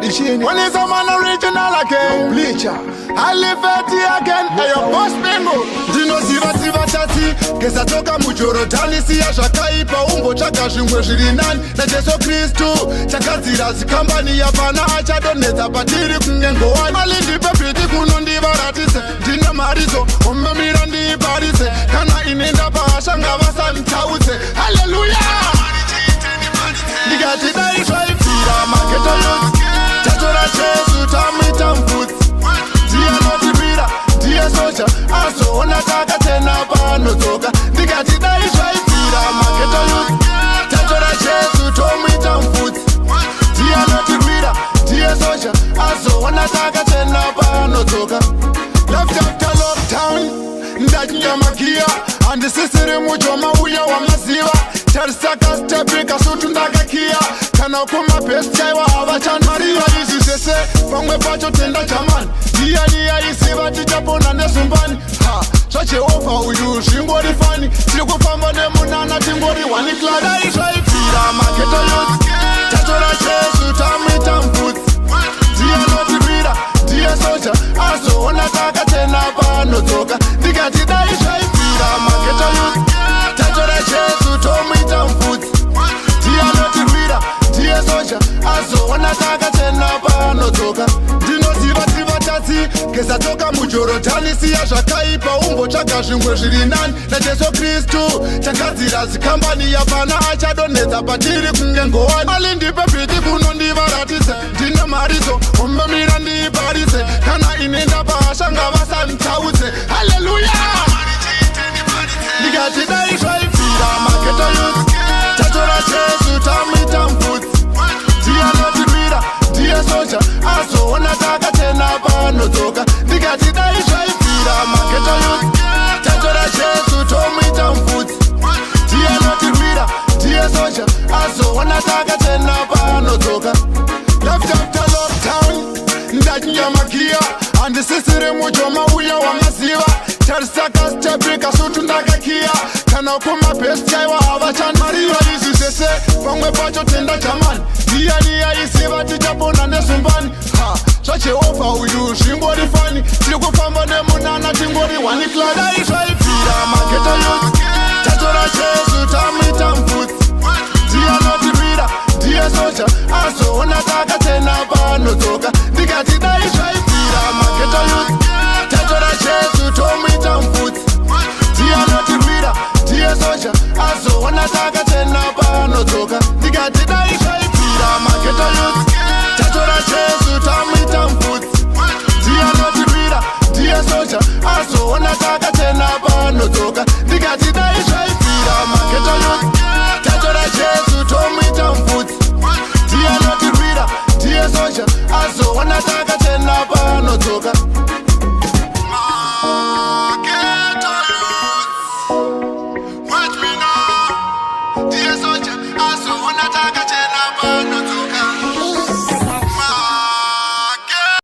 When is a man original again? Bleacher. I live at again. Hey, your boss bingo. Dino siva chati. Kesa toka mujoro tani siya shakaipa umbo chaka shingwe shirinani. Na Jesu Kristu. Chaka zira zikambani ya pana acha doneta patiri kungengo wani. Malindi pepiti kunondi baratise. Dina marizo. Umbe mirandi barise. Kana inenda pasha ngavasa mtause. Hallelujah. Nigati dai shwaifira maketo yuzi. Chatora Jesu tamita mfuti. Dia notivira, dia socha. Aso onataka tena pano toka. Nigati dai shwaifira maketo yuzi. Chatora Jesu tamita mfuti. Dia notivira, dia socha. Aso onataka tena pano toka. Left after lockdown. Ndani ya magia. Andi sisiri mujoma uya wa maziwa. Charisaka stepika sutu ndakakia. Kana kuma pesti yaiwa avachan Maria isi sese Pangwe pacho tenda chamani Dia isi vati japona nesumbani Ha, chache ofa uyu shingori fani Siku pamba nemunana tingori wani klada isha ifira Maketo yuzi Chatora Jesu tamita mfuti Dia notivira, dia socha Aso onataka tena pano toka Digati da isha ifira Maketo yuzi Chatora Jesu tamita mfuti Dia notivira Dia socha, aso wanataka tena pano toka. Dino siva chati, kesa toka mujoro tani siya shakaipa umbo chaka shingwe shirinani. Na Jesu Kristu, chaka zira zikambani ya pana acha doneta patiri kungengo wani. Malindi pepiti kunondi baratise, dina marizo, umbe mirandi barise. Kana inenda pasha ngavasa mtause. Hallelujah! Nigati dai shwaifira maketo yuzi. Chatora Jesu tamita mfuti. Dia notivira, dia socha. Aso onataka tena pano toka. Nigati dai shwaifira maketo yuzi. Chatora Jesu tamita mfuti. Dia notivira, dia socha. Aso onataka tena pano toka. Left after lockdown. Ndani ya magia. Andi sisiri mujoma uya wa maziwa. Charisaka stepika sutu ndakakia. Kana kuma pesti yaiwa avachan Maria isi sese Pangwe pacho tenda chamani Dia isi vati japona nesumbani Ha, chache ofa uyu shingori fani Siku pamba nemunana tingori wani klada isha ifira Maketo yuzi Chatora Jesu tamita mfuti Dia notivira, dia socha Aso onataka tena pano toka Digati da isha ifira Maketo yuzi Chatora Jesu tamita mfuti Dia notivira, dia socha Aso wanataka tena pano toka Digati da isha ifira Maketo yuzi Chatora Jesu tamita mfuti Dia notivira, dia socha Aso wanataka tena pano toka Digati da isha ifira Maketo yuzi Chatora Jesu tamita mfuti Dia notivira, dia socha Aso wanataka tena pano toka